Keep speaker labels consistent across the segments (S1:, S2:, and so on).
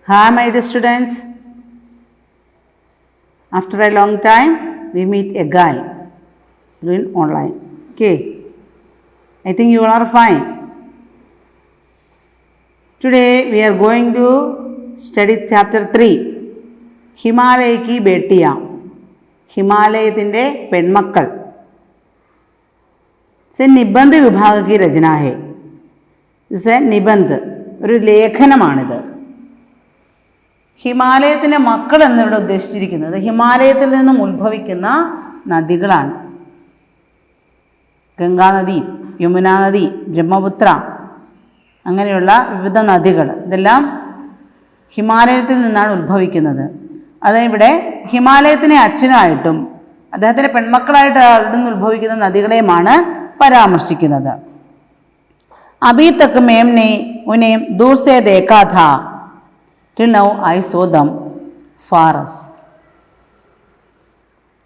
S1: Hi, my dear students. After a long time, we meet a guy doing online. Okay. I think you all are fine. Today, we are going to study chapter 3. Himalaya की बेटियां. ഹിമാലയത്തിൻ്റെ പെൺമക്കൾ. से निबंध विभाग की रचना है. से निबंध ഒരു ലേഖനമാണിത്. ഹിമാലയത്തിൻ്റെ മക്കൾ എന്നിവിടെ ഉദ്ദേശിച്ചിരിക്കുന്നത് ഹിമാലയത്തിൽ നിന്നും ഉത്ഭവിക്കുന്ന നദികളാണ്. ഗംഗാനദി, യമുനാ നദി, ബ്രഹ്മപുത്ര, അങ്ങനെയുള്ള വിവിധ നദികൾ ഇതെല്ലാം ഹിമാലയത്തിൽ നിന്നാണ് ഉത്ഭവിക്കുന്നത്. അതിവിടെ ഹിമാലയത്തിനെ അച്ഛനായിട്ടും അദ്ദേഹത്തിൻ്റെ പെൺമക്കളായിട്ട് അവിടെ നിന്ന് ഉത്ഭവിക്കുന്ന നദികളെയുമാണ് പരാമർശിക്കുന്നത്. അബി തക് മേം ने उन्हें दूर से देखा था till now I saw them far as.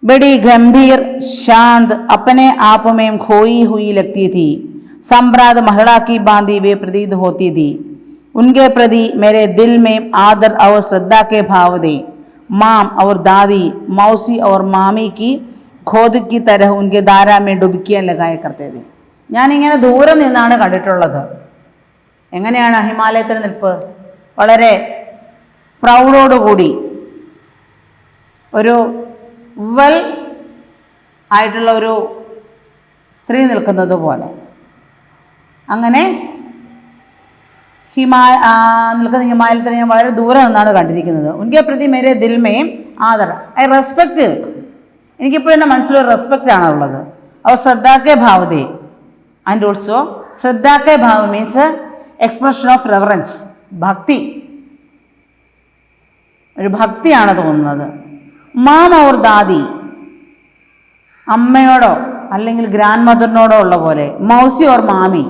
S1: बड़ी गंभीर शांत अपने आप में खोई हुई लगती थी. सम्राट महिला की बांधी वे प्रतीत होती थी. उनके प्रति मेरे दिल में आदर और श्रद्धा के भाव थे. माम और दादी, मौसी और मामी की खोद की तरह उनके धारा में डुबकियाँ लगाया करते थे. ഞാനിങ്ങനെ ദൂരെ നിന്നാണ് കണ്ടിട്ടുള്ളത്. എങ്ങനെയാണ് ഹിമാലയത്തിൽ നിൽപ്പ്? വളരെ പ്രൗഢോടുകൂടി ഒരു വെൽ ആയിട്ടുള്ള ഒരു സ്ത്രീ നിൽക്കുന്നത് പോലെ അങ്ങനെ നിൽക്കുന്ന ഹിമാലയത്തിൽ ഞാൻ വളരെ ദൂരെ നിന്നാണ് കണ്ടിരിക്കുന്നത്. ഉൻകെ പ്രതി മേരെ ദിൽ മേ ആദർ, ഐ റെസ്പെക്റ്റ്, എനിക്കിപ്പോൾ എൻ്റെ മനസ്സിലൊരു റെസ്പെക്റ്റ് ഉള്ളത്. അവർ ശ്രദ്ധാക്കെ ഭാവതേ ആൻഡ് ഓൾസോ ശ്രദ്ധാക്കെ ഭാവ മീൻസ് എക്സ്പ്രഷൻ ഓഫ് റെവറൻസ്, ഭക്തി, ഒരു ഭക്തിയാണ് തോന്നുന്നത്. മാം ഓർ ദാദി, അമ്മയോടോ അല്ലെങ്കിൽ ഗ്രാൻഡ് മദറിനോടോ ഉള്ള പോലെ. മൗസി ഓർ മാമി,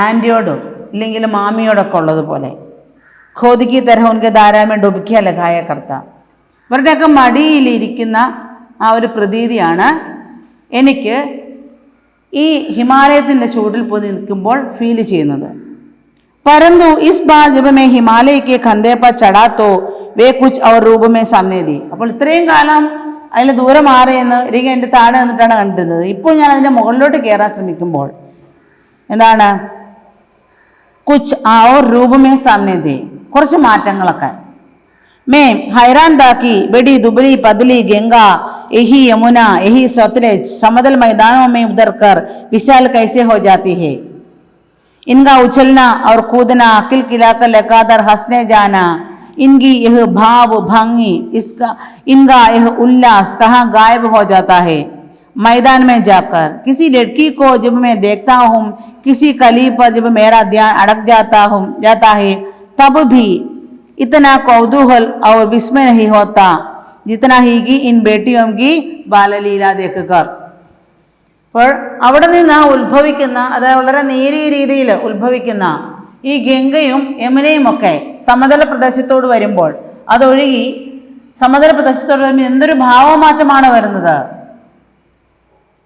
S1: ആൻറ്റിയോടോ ഇല്ലെങ്കിൽ മാമിയോടൊക്കെ ഉള്ളതുപോലെ. ഖോദിക്ക് തരഹ ഉൻകെ ധാരാമേ ഡുബിക്കിയ ലഗായ കർത്ത, ഇവരുടെയൊക്കെ മടിയിലിരിക്കുന്ന ആ ഒരു പ്രതീതിയാണ് എനിക്ക് ഈ ഹിമാലയത്തിൻ്റെ ചൂടിൽ പോയി നിൽക്കുമ്പോൾ ഫീൽ ചെയ്യുന്നത്. परंतु इस बार जब मैं हिमालय के कंधे पर चढ़ा तो वे कुछ और रूप में सामने दी. അപ്പോൾ ഇത്രയും കാലം അതിന് ദൂരെ മാറിയെന്ന് എനിക്ക് എൻ്റെ താഴെ നിന്നിട്ടാണ് കണ്ടിരുന്നത്. ഇപ്പോൾ ഞാൻ അതിൻ്റെ മുകളിലോട്ട് കയറാൻ ശ്രമിക്കുമ്പോൾ എന്താണ് കുച്ച് और रूप में सामने दी, കുറച്ച് മാറ്റങ്ങളൊക്കെ. मैं हैरान था कि बड़ी दुबली पतली गंगा, यही यमुना, यही सतलज समतल मैदानों में उतर कर विशाल कैसे हो जाती है. इनका उछलना और कूदना, किलकिलाकर लगातार हंसने जाना, इनकी यह भाव भंगी, इसका इनका यह उल्लास कहाँ गायब हो जाता है. मैदान में जाकर किसी लड़की को जब मैं देखता हूँ, किसी कली पर जब मेरा ध्यान अटक जाता है तब भी इतना कौतूहल और विस्मय नहीं होता जितना ही कि इन बेटियों की बाललीला देखकर. അപ്പോൾ അവിടെ നിന്ന് ഉത്ഭവിക്കുന്ന, അതായത് വളരെ നേരിയ രീതിയിൽ ഉത്ഭവിക്കുന്ന ഈ ഗംഗയും യമുനയും ഒക്കെ സമതല പ്രദേശത്തോട് വരുമ്പോൾ, അതൊഴുകി സമതല പ്രദേശത്തോട് വരുമ്പോൾ എന്തൊരു ഭാവമാറ്റമാണ് വരുന്നത്.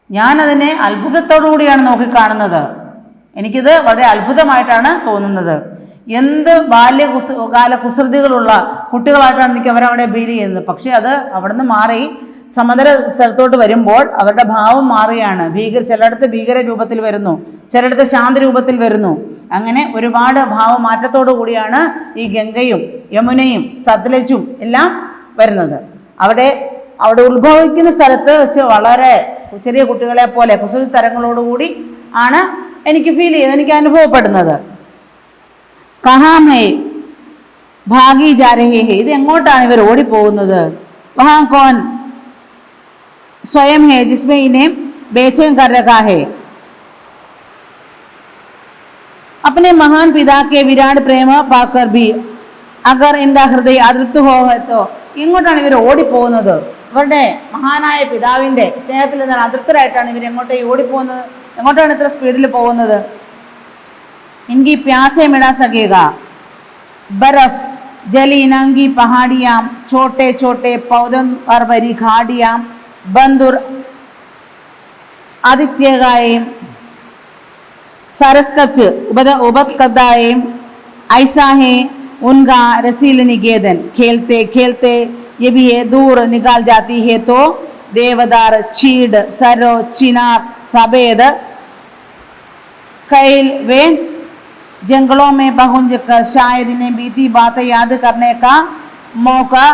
S1: ഞാനതിനെ അത്ഭുതത്തോടു കൂടിയാണ് നോക്കിക്കാണുന്നത്. എനിക്കിത് വളരെ അത്ഭുതമായിട്ടാണ് തോന്നുന്നത്. എന്ത് ബാല്യകാല കുസൃതികളുള്ള കുട്ടികളായിട്ടാണ് എനിക്ക് അവരവിടെ ഫീൽ ചെയ്യുന്നത്. പക്ഷേ അത് അവിടെ നിന്ന് മാറി സമതല സ്ഥലത്തോട്ട് വരുമ്പോൾ അവരുടെ ഭാവം മാറുകയാണ്. ചിലയിടത്ത് ഭീകര രൂപത്തിൽ വരുന്നു, ചിലയിടത്ത് ശാന്ത രൂപത്തിൽ വരുന്നു. അങ്ങനെ ഒരുപാട് ഭാവമാറ്റത്തോടു കൂടിയാണ് ഈ ഗംഗയും യമുനയും സത്ലജും എല്ലാം വരുന്നത്. അവിടെ ഉത്ഭവിക്കുന്ന സ്ഥലത്ത് വെച്ച് വളരെ ചെറിയ കുട്ടികളെ പോലെ കുസൃതി തരങ്ങളോടുകൂടി ആണ് എനിക്ക് ഫീൽ ചെയ്തത്, എനിക്ക് അനുഭവപ്പെടുന്നത്. കഹാമേ ഭാഗി ജാ രഹേ ഹേ, ഇത് എങ്ങോട്ടാണ് ഇവർ ഓടിപ്പോകുന്നത്. വഹാ കോൻ स्वयं है जिसमें इन्हें बेचैन कर रखा है. अपने महान पिता के विराट प्रेम पाकर भी अगर इनका हृदय അതൃപ്ത हो तो ഇങ്ങോട്ടാണ് ഇവർ ഓടിപ്പോകുന്നത്. ഇവരുടെ മഹാനായ പിതാവിൻ്റെ സ്നേഹത്തിൽ നിന്നാണ് അതൃപ്തരായിട്ടാണ് ഇവർ എങ്ങോട്ടേ ഓടിപ്പോകുന്നത്. എങ്ങോട്ടാണ് ഇത്ര സ്പീഡിൽ പോകുന്നത്. इनकी प्यासे मिटा सकेगा. बर्फ जली नंगी पहाड़ियाँ, छोटे छोटे पौधों पर भरी घाटियाँ, बंदुर आदित्यगाएं, सरस्कच उपत्कदाएं ऐसा है उनका रसील निकेतन खेलते खेलते ये भी है दूर निकाल जाती है तो देवदार चीड़ सरो चिनार सफेद कैल वे जंगलों में पहुंच कर शायद इन्हें बीती बातें याद करने का मौका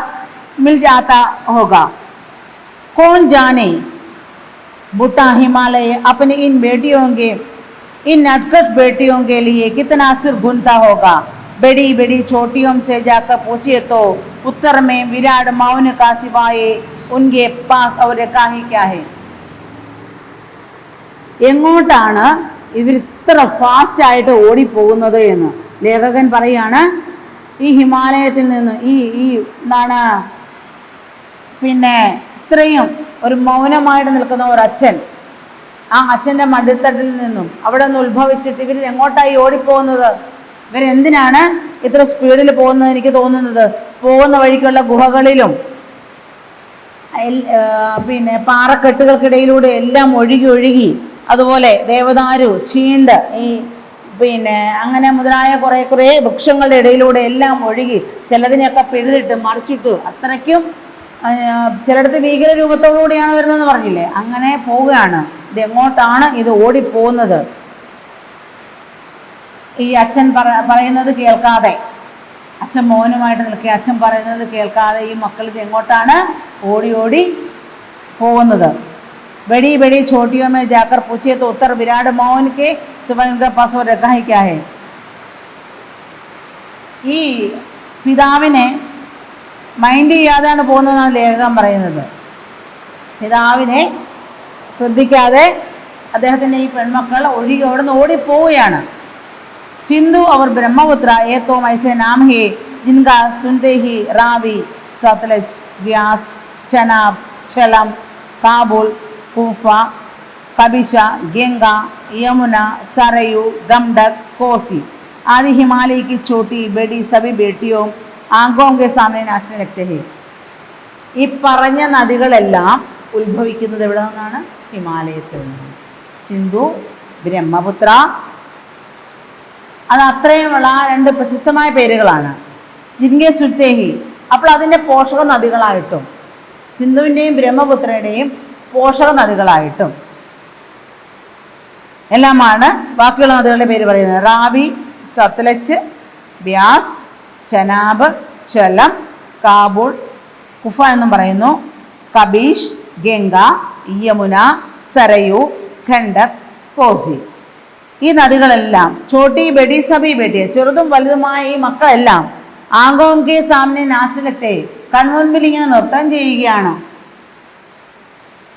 S1: मिल जाता होगा। कौन जाने बूटा हिमालय अपनी इन बेटियों के इन नटखट बेटियों के लिए कितना सिर घुनता होगा। बड़ी बड़ी छोटियों से जाकर पूछिए तो उत्तर में विराट मौन का सिवाय उनके पास और का ही क्या है। എങ്ങോട്ടാണ് ഇവർ ഇത്ര ഫാസ്റ്റ് ആയിട്ട് ഓടിപ്പോകുന്നത് എന്ന് ലേഖകൻ പറയാണ്. ഈ ഹിമാലയത്തിൽ നിന്ന് ഈ എന്താണ് പിന്നെ ഇത്രയും ഒരു മൗനമായിട്ട് നിൽക്കുന്ന ഒരു അച്ഛൻ, ആ അച്ഛൻ്റെ മടിത്തട്ടിൽ നിന്നും അവിടെ നിന്ന് ഉത്ഭവിച്ചിട്ട് ഇവർ എങ്ങോട്ടായി ഓടിപ്പോകുന്നത്? ഇവരെന്തിനാണ് ഇത്ര സ്പീഡിൽ പോകുന്നത്? എനിക്ക് തോന്നുന്നത് പോകുന്ന വഴിക്കുള്ള ഗുഹകളിലും പിന്നെ പാറക്കെട്ടുകൾക്കിടയിലൂടെ എല്ലാം ഒഴുകി അതുപോലെ ദേവദാരു ചീണ്ട് ഈ പിന്നെ അങ്ങനെ മുതലായ കുറേ വൃക്ഷങ്ങളുടെ ഇടയിലൂടെ എല്ലാം ഒഴുകി ചിലതിനെയൊക്കെ പിഴുതിട്ട് മറിച്ചിട്ട് അത്രയ്ക്കും ചിലയിടത്ത് ഭീകര രൂപത്തോടുകൂടിയാണ് വരുന്നതെന്ന് പറഞ്ഞില്ലേ, അങ്ങനെ പോവുകയാണ്. ഇത് എങ്ങോട്ടാണ് ഇത് ഓടിപ്പോകുന്നത്? ഈ അച്ഛൻ പറയുന്നത് കേൾക്കാതെ, അച്ഛൻ മൗനമായിട്ട് നിൽക്കുക, അച്ഛൻ പറയുന്നത് കേൾക്കാതെ ഈ മക്കൾ ഇത് എങ്ങോട്ടാണ് ഓടി പോകുന്നത്? बड़ी बड़ी छोटियों में जाकर पूछे तो उत्तर विराट मौन के सिवाय उनका पास और रखा ही क्या है। ഈ പിതാവിനെ മൈൻഡ് ചെയ്യാതെയാണ് പോകുന്നതെന്നാണ് ലേഖകൻ പറയുന്നത്. പിതാവിനെ ശ്രദ്ധിക്കാതെ അദ്ദേഹത്തിൻ്റെ ഈ പെൺമക്കൾ ഒഴുകി അവിടെ നിന്ന് ഓടിപ്പോവുകയാണ്. सिंधु और ब्रह्मपुत्र ये तो ऐसे नाम है जिनका सुनते ही रावी सतलज व्यास चनाब झेलम काबुल कुफा कबिशा गंगा यमुना सरयू गंडक कोसी आदि हिमालय की छोटी बड़ी सभी बेटियों आंखों के सामने नाचने लगते हैं. ഈ പറഞ്ഞ നദികളെല്ലാം ഉത്ഭവിക്കുന്നത് എവിടെ നിന്നാണ്? ഹിമാലയത്തിൽ നിന്ന്. സിന്ധു, ബ്രഹ്മപുത്ര, അത് അത്രയുമുള്ള ആ രണ്ട് പ്രശസ്തമായ പേരുകളാണ്. ജിൻകെ സുത്തേഹി, അപ്പോൾ അതിൻ്റെ പോഷക നദികളായിട്ടും സിന്ധുവിൻ്റെയും ബ്രഹ്മപുത്രയുടെയും പോഷക നദികളായിട്ടും എല്ലാമാണ് ബാക്കിയുള്ള നദികളുടെ പേര് പറയുന്നത്. റാവി, സത്ലജ്, വ്യാസ്, ചനാബ്, ചലം, കാബൂൾ, കുഫ എന്നും പറയുന്നു. കബീഷ്, ഗംഗ, യമുന, സരയു, ഖണ്ഡക്, കോസി. ഈ നദികളെല്ലാം ചോട്ടി ബെഡി സബി ബെട്ടി, ചെറുതും വലുതുമായ ഈ മക്കളെല്ലാം ആങ്കോങ്കെ സാമനെ നാശലത്തെ കൺമുൻപിൽ ഇങ്ങനെ നൃത്തം ചെയ്യുകയാണ്.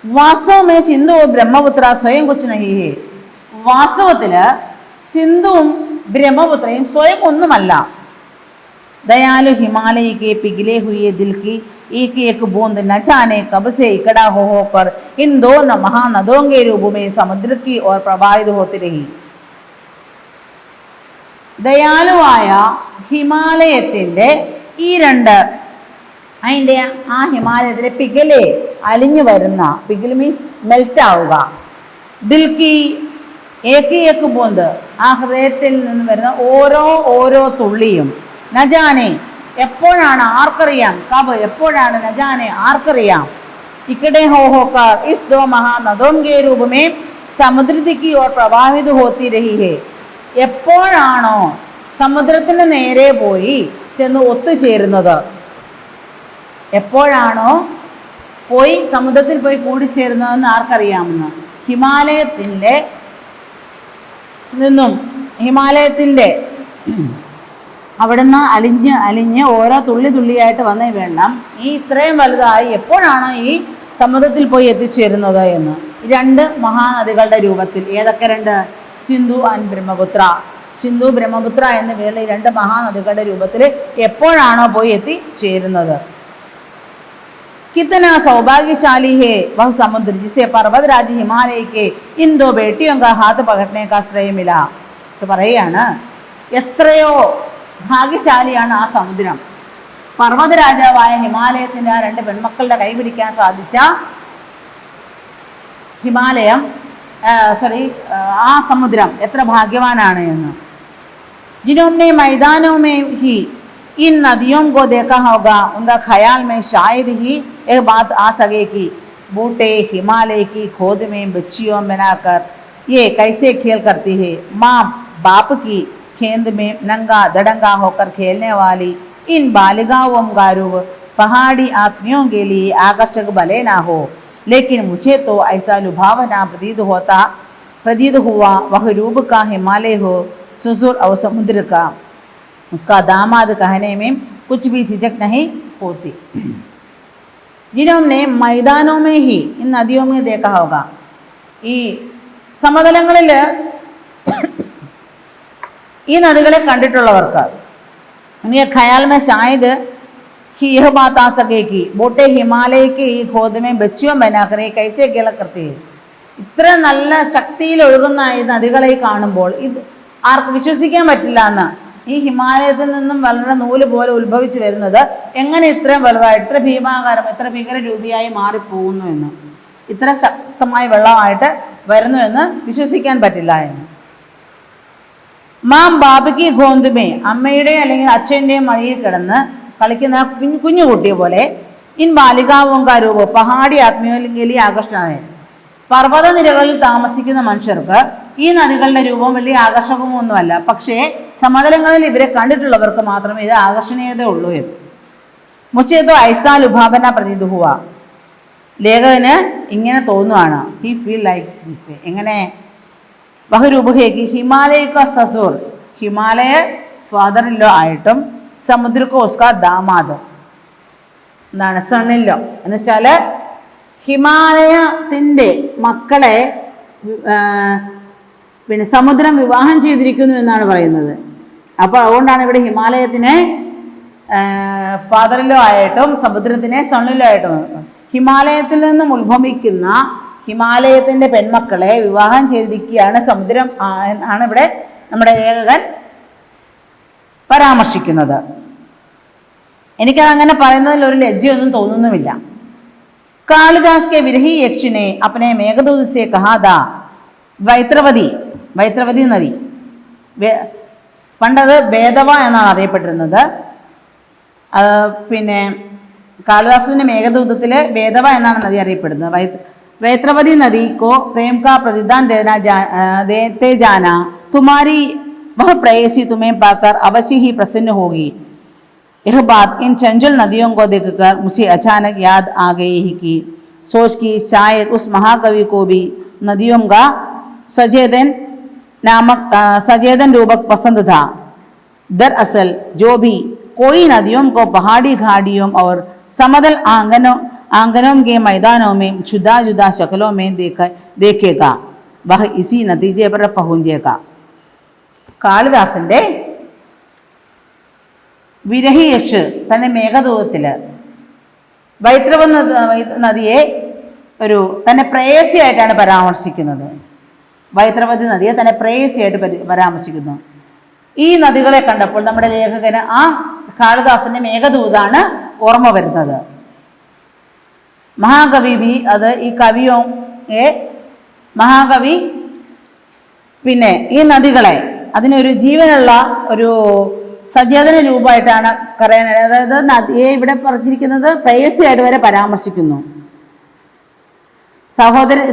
S1: വാസ്തവമേ സിന്ധു ബ്രഹ്മപുത്ര സ്വയം കുച്ച് നഹി ഹേ, വാസ്തവത്തില് സിന്ധുവും ബ്രഹ്മപുത്രയും സ്വയം ഒന്നുമല്ല. दयालु हिमालय के पिघले हुए दिल की एक बूंद न जाने कब से इकट्ठा हो होकर इन दो महानदों के रूप में समुद्र की ओर प्रवाहित होती रही. ദയാലുവായ ഹിമാലയത്തിൻ്റെ ഈ രണ്ട് അതിൻ്റെ ആ ഹിമാലയത്തിലെ പികലെ അലിഞ്ഞു വരുന്ന, പികൽ മീൻസ് മെൽറ്റ് ആവുക, ദിൽക്കി ഏക്ക് ബൂന്ത്, ആ ഹൃദയത്തിൽ നിന്ന് വരുന്ന ഓരോ തുള്ളിയും, നജാനെ എപ്പോഴാണ് ആർക്കറിയാം, കബ് എപ്പോഴാണ്, നജാനെ ആർക്കറിയാം, ഇക്കടെ ഹോക്കർ ഇസ് ദോ മഹാനദോം കെ രൂപ മേ സമുദ്രത്തി की ओर प्रवाहित होती रही है. എപ്പോഴാണോ സമുദ്രത്തിന് നേരെ പോയി ചെന്ന് ഒത്തുചേരുന്നത്, എപ്പോഴാണോ പോയി സമുദ്രത്തിൽ പോയി കൂടിച്ചേരുന്നതെന്ന് ആർക്കറിയാമെന്ന്. ഹിമാലയത്തിൻ്റെ നിന്നും ഹിമാലയത്തിൻ്റെ അവിടുന്ന് അലിഞ്ഞ് ഓരോ തുള്ളിയായിട്ട് വന്ന വെള്ളം ഈ ഇത്രയും വലുതായി എപ്പോഴാണ് ഈ സമുദ്രത്തിൽ പോയി എത്തിച്ചേരുന്നത് എന്ന്. രണ്ട് മഹാനദികളുടെ രൂപത്തിൽ. ഏതൊക്കെ രണ്ട്? സിന്ധു ആൻഡ് ബ്രഹ്മപുത്ര. സിന്ധു, ബ്രഹ്മപുത്ര എന്ന പേരുള്ള ഈ രണ്ട് മഹാനദികളുടെ രൂപത്തിൽ എപ്പോഴാണോ പോയി എത്തിച്ചേരുന്നത്. कितना सौभाग्यशाली है वह समुद्र जिसे पर्वत राज्य हिमालय के इन दो बेटियों का हाथ पकड़ने का श्रेय मिला. പറയുകയാണ്, എത്രയോ ഭാഗ്യശാലിയാണ് ആ സമുദ്രം, പർവ്വത രാജാവായ ഹിമാലയത്തിൻ്റെ ആ രണ്ട് പെൺമക്കളുടെ കൈ പിടിക്കാൻ സാധിച്ച ആ സമുദ്രം എത്ര ഭാഗ്യവാനാണ് എന്ന്. ജിനോംനെ മൈതാനോമേ ഹി इन नदियों को देखा होगा, उनका ख्याल में शायद ही एक बात आ सके कि बूटे हिमालय की खोद में बच्चियों बनाकर ये कैसे खेल करती है। माँ बाप की खेत में नंगा दड़ंगा होकर खेलने वाली इन बालिकाओं का रूप पहाड़ी आदमियों के लिए आकर्षक भले ना हो, लेकिन मुझे तो ऐसा लुभावना प्रतीत हुआ वह रूप का हिमालय हो, ससुर और समुद्र का उसका दामाद कहने में कुछ भी झिझक नहीं होती। जिन्होंने मैदानों में ही इन नदियों में देखा होगा, ഈ സമതലങ്ങളിൽ ഈ നദികളെ കണ്ടിട്ടുള്ളവർക്ക് उनके ख्याल में शायद ही यह बात आ सके कि बोटे हिमालय के ഈ खोद में बच्चियों बनाकर कैसे खेल करती है। ഇത്ര നല്ല ശക്തിയിൽ ഒഴുകുന്ന ഈ നദികളെ കാണുമ്പോൾ ഇത് ആർക്കും വിശ്വസിക്കാൻ പറ്റില്ല എന്ന്, ഈ ഹിമാലയത്തിൽ നിന്നും വളരെ നൂല് പോലെ ഉത്ഭവിച്ചു വരുന്നത് എങ്ങനെ ഇത്രയും വലുതായിട്ട് ഇത്ര ഭീമാകാരം ഇത്ര ഭീകരരൂപിയായി മാറിപ്പോകുന്നു എന്ന്, ഇത്ര ശക്തമായ വെള്ളമായിട്ട് വരുന്നു എന്ന് വിശ്വസിക്കാൻ പറ്റില്ല എന്ന്. മാം ബാബയ്ക്ക് ഗോന്തുമേ, അമ്മയുടെ അല്ലെങ്കിൽ അച്ഛൻ്റെയും മടിയിൽ കിടന്ന് കളിക്കുന്ന കുഞ്ഞുകുട്ടിയെ പോലെ ഇൻ ബാലികാവും കാരൂപോ പഹാടി ആത്മീയലിംഗലി ആകർഷണമായ പർവ്വത നിരകളിൽ താമസിക്കുന്ന മനുഷ്യർക്ക് ഈ നദികളുടെ രൂപം വലിയ ആകർഷകമൊന്നുമല്ല, പക്ഷേ സമതലങ്ങളിൽ ഇവരെ കണ്ടിട്ടുള്ളവർക്ക് മാത്രമേ ഇത് ആകർഷണീയത ഉള്ളൂ എന്ന്. മുച്ചേതോ ഐസാ ലുഭാവന പ്രതീത് ഹുവ, ലേഖകന് ഇങ്ങനെ തോന്നുവാണ്, he feel like this way. എങ്ങനെ? ബഹുരൂപഹേക്ക് ഹിമാലയ കാ സസൂർ, ഹിമാലയ ഫാദർ ഇൻ ലോ ആയിട്ടും സമുദ്ര കോ ഉസ്കാ ദാമാദ് എന്താണ് സൺ ഇൻ ലോ എന്ന് വെച്ചാൽ ഹിമാലയത്തിൻ്റെ മക്കളെ പിന്നെ സമുദ്രം വിവാഹം ചെയ്തിരിക്കുന്നു എന്നാണ് പറയുന്നത്. അപ്പോൾ അതുകൊണ്ടാണ് ഇവിടെ ഹിമാലയത്തിനെ ഫാദറിലോ ആയിട്ടും സമുദ്രത്തിനെ സണ്ണിലോ ആയിട്ടും, ഹിമാലയത്തിൽ നിന്നും ഉത്ഭവിക്കുന്ന ഹിമാലയത്തിൻ്റെ പെൺമക്കളെ വിവാഹം ചെയ്തിരിക്കുകയാണ് സമുദ്രം ആണ് ഇവിടെ നമ്മുടെ ലേഖകൻ പരാമർശിക്കുന്നത്. എനിക്കത് അങ്ങനെ പറയുന്നതിൽ ഒരു ലജ്ജയൊന്നും തോന്നുന്നുമില്ല. कालिदास के विरही यक्ष ने अपने मेघदूत से कहा था, വൈത്രവതി നദി പണ്ടത് ബേദവ എന്നാണ് അറിയപ്പെട്ടിരുന്നത്. പിന്നെ കാളിദാസന്റെ മേഘദൂതത്തിലെ ബേദവ എന്നാണ് നദി അറിയപ്പെടുന്നത്. വൈത്രവതി നദി को प्रेम का प्रतिदान देते जाना, तुम्हारी वह प्रेयसी तुम्हें पाकर अवश्य ही प्रसन्न होगी। यह बात इन चंचल नदियों को देखकर मुझे अचानक याद आ गई ही कि सोच की शायद उस महाकवि को भी नदियों का सचेतन रूपक पसंद था। दरअसल जो भी कोई नदियों को पहाड़ी घाटियों और समतल आंगनों के मैदानों में जुदा जुदा शक्लों में देखेगा वह इसी नतीजे पर पहुंचेगा. കാളിദാസന്റെ വിരഹി യക്ഷ് തന്നെ മേഘദൂതത്തിൽ വൈത്രവ നദിയെ ഒരു തന്നെ പ്രേയസിയായിട്ടാണ് പരാമർശിക്കുന്നത്. വൈത്രവതി നദിയെ തന്നെ പ്രേയസിയായിട്ട് പരാമർശിക്കുന്നു. ഈ നദികളെ കണ്ടപ്പോൾ നമ്മുടെ ലേഖകന് ആ കാളിദാസന്റെ മേഘദൂതാണ് ഓർമ്മ വരുന്നത്. മഹാകവി ബി അത് ഈ മഹാകവി പിന്നെ ഈ നദികളെ അതിനൊരു ജീവനുള്ള ഒരു സചേതന രൂപമായിട്ടാണ് പറയാനായിട്ട്, അതായത് നദിയെ ഇവിടെ പറഞ്ഞിരിക്കുന്നത് പ്രേയസിയായിട്ട് വരെ പരാമർശിക്കുന്നു,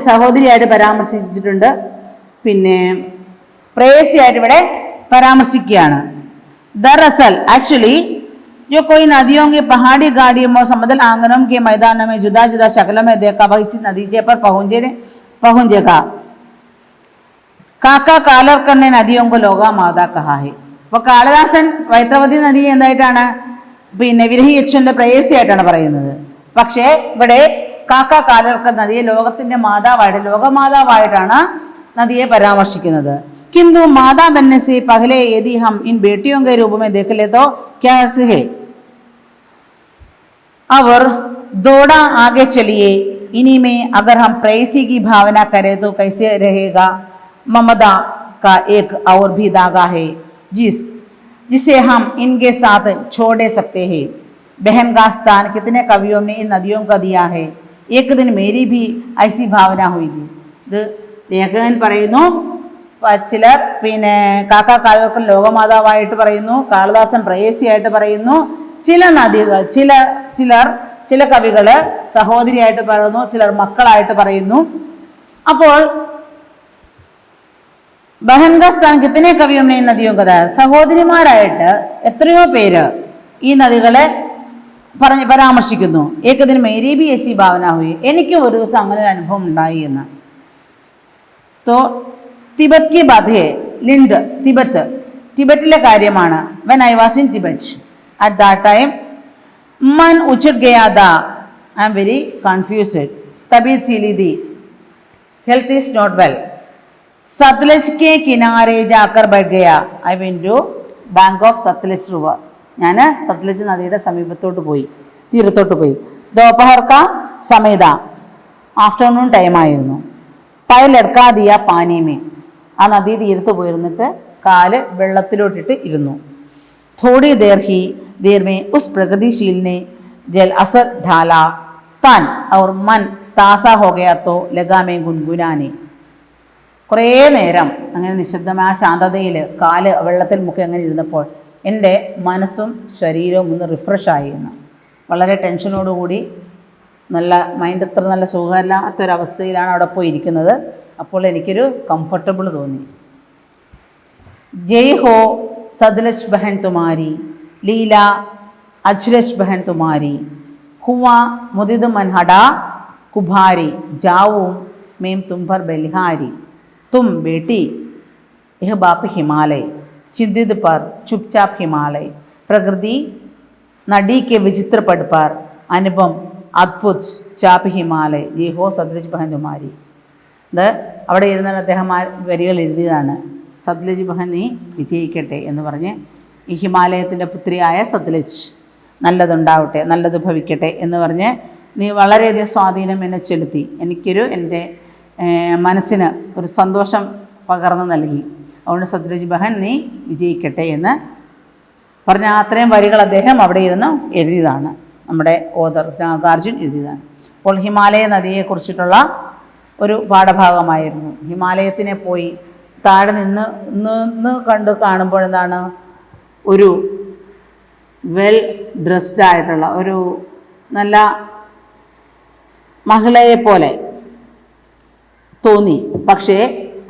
S1: സഹോദരിയായിട്ട് പരാമർശിച്ചിട്ടുണ്ട്, പിന്നെ പ്രേയസിയായിട്ട് ഇവിടെ പരാമർശിക്കുകയാണ്. दरअसल एक्चुअली जो कोई नदियों के पहाड़ी घाटियों और समतल आंगनों के मैदानों में जुदा जुदा शक्लों में देखा वह इसी नतीजे पर पहुंचेगा. കാക്ക കാലർക്കർ ने नदियों को लोगा माता कहा है. അപ്പോൾ കാളിദാസൻ വൈത്രവതി നദി എന്തായിട്ടാണ് പിന്നെ വിരഹി യക്ഷന്റെ പ്രേയസിയായിട്ടാണ് പറയുന്നത്. പക്ഷേ ഇവിടെ കാക്ക കാലർക്കർ നദിയെ ലോകത്തിന്റെ മാതാവായിട്ട് ലോകമാതാവായിട്ടാണ് നദിയെ പരാമർശിക്കുന്നത്. किंतु मादा बनने से पहले यदि हम इन बेटियों के रूप में देख ले तो क्या अर्थ है. और दौड़ा आगे चलिए, इन्हीं में अगर हम प्रेयसी की भावना करें तो कैसे रहेगा. ममता का एक और भी धागा है जिसे हम इनके साथ छोड़ सकते हैं. बहन का स्थान कितने कवियों ने इन नदियों का दिया है. एक दिन मेरी भी ऐसी भावना हुई थी. ഇത് ലേഖകൻ പറയുന്നു, ചിലർ പിന്നെ കാക്ക കാലവർക്കൻ ലോകമാതാവായിട്ട് പറയുന്നു, കാളിദാസൻ പ്രേയസിയായിട്ട് പറയുന്നു. ചില നദികൾ ചില കവികൾ സഹോദരിയായിട്ട് പറയുന്നു, ചിലർ മക്കളായിട്ട് പറയുന്നു. അപ്പോൾ ബഹൻ കാ സ്ഥാൻ കിത്തനെ കവിയും നദിയും കഥ, സഹോദരിമാരായിട്ട് എത്രയോ പേര് ഈ നദികളെ പരാമർശിക്കുന്നു. ഏകദിനം മേരി ബി എസി ഭാവന ഹുയി, എനിക്കും ഒരു ദിവസം അങ്ങനെ ഒരു അനുഭവം ഉണ്ടായി എന്ന്. തോ തിബത്ത് കി ബാത് ഹെ, ലിൻഡ് തിബറ്റിലെ കാര്യമാണ്. When I was in Tibet at that time मन उछट गया था, आई एम वेरी कन्फ्यूज्ड, तबीयत चली थी, health is not well. Sutlej के किनारे जाकर बैठ गया, I went to bank of Sutlej river, ഞാൻ സത്ലജ് നദിയുടെ സമീപത്തോട്ട് പോയി, തീരത്തോട്ട് പോയി. दोपहर का समय था, ആഫ്റ്റർനൂൺ ടൈമായിരുന്നു. पैर लटका दिया पानी में, ആ നദി തീരത്ത് പോയിരുന്നിട്ട് കാല് വെള്ളത്തിലോട്ടിട്ട് ഇരുന്നു. थोड़ी देर में उस प्रगतिशील ने जल असर ढाला, तन और मन तासा हो गया तो लगा में गुनगुनाने. കുറേ നേരം അങ്ങനെ നിശബ്ദമായ ശാന്തതയിൽ കാല് വെള്ളത്തിൽ മുക്കി അങ്ങനെ ഇരുന്നപ്പോൾ എൻ്റെ മനസ്സും ശരീരവും ഒന്ന് റിഫ്രഷായി എന്ന്. വളരെ ടെൻഷനോടുകൂടി നല്ല മൈൻഡ് അത്ര നല്ല സുഖമില്ലാത്തൊരവസ്ഥയിലാണ് അവിടെ പോയി ഇരിക്കുന്നത്. അപ്പോൾ എനിക്കൊരു കംഫർട്ടബിൾ തോന്നി. ജയ് ഹോ सतलज बहन तुम्हारी, लीला अचरज बहन तुम्हारी, हुआ मुदिद मनहड़ा कुभारी, जाऊँ मेम तुम पर बलिहारी. तुम बेटी यह बाप हिमालय, चिंतित पर चुपचाप हिमालय, प्रकृति नदी के विचित्र पट पर अनुपम अद्भुत चाप हिमालय, ये हो सतलज बहन तुम्हारी. ഇത് അവിടെ ഇരുന്ന അദ്ദേഹം ആ വരികൾ എഴുതിയതാണ്. സത്ലജ് ബഹൻ നീ വിജയിക്കട്ടെ എന്ന് പറഞ്ഞ്, ഈ ഹിമാലയത്തിൻ്റെ പുത്രിയായ സത്ലജ് നല്ലതുണ്ടാവട്ടെ, നല്ലത് ഭവിക്കട്ടെ എന്ന് പറഞ്ഞ് നീ വളരെയധികം സ്വാധീനം എന്നെ ചെലുത്തി, എനിക്കൊരു എൻ്റെ മനസ്സിന് ഒരു സന്തോഷം പകർന്നു നൽകി. അതുകൊണ്ട് സത്ലജ് ബഹൻ നീ വിജയിക്കട്ടെ എന്ന് പറഞ്ഞ അത്രയും വരികൾ അദ്ദേഹം അവിടെ ഇരുന്ന് എഴുതിയതാണ്. നമ്മുടെ ഓതർ നാഗാർജുൻ എഴുതിയതാണ്. അപ്പോൾ ഹിമാലയ നദിയെക്കുറിച്ചിട്ടുള്ള ഒരു പാഠഭാഗമായിരുന്നു. ഹിമാലയത്തിനെ പോയി താഴെ നിന്ന് കാണുമ്പോൾ എന്താണ്, ഒരു വെൽ ഡ്രസ്ഡ് ആയിട്ടുള്ള ഒരു നല്ല മഹിളയെപ്പോലെ തോന്നി. പക്ഷേ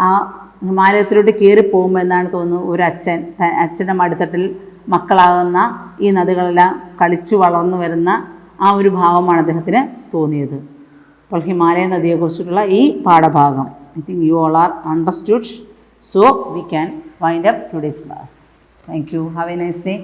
S1: ആ ഹിമാലയത്തിലോട്ട് കയറി പോകുമ്പോൾ എന്താണ് തോന്നുന്നത്, ഒരു അച്ഛൻ്റെ മടിത്തട്ടിൽ മക്കളാകുന്ന ഈ നദികളെല്ലാം കളിച്ചു വളർന്നു വരുന്ന ആ ഒരു ഭാവമാണ് അദ്ദേഹത്തിന് തോന്നിയത്. അപ്പോൾ ഹിമാലയ നദിയെക്കുറിച്ചിട്ടുള്ള ഈ പാഠഭാഗം I think you all are understood. So we can wind up today's class. Thank you. Have a nice day.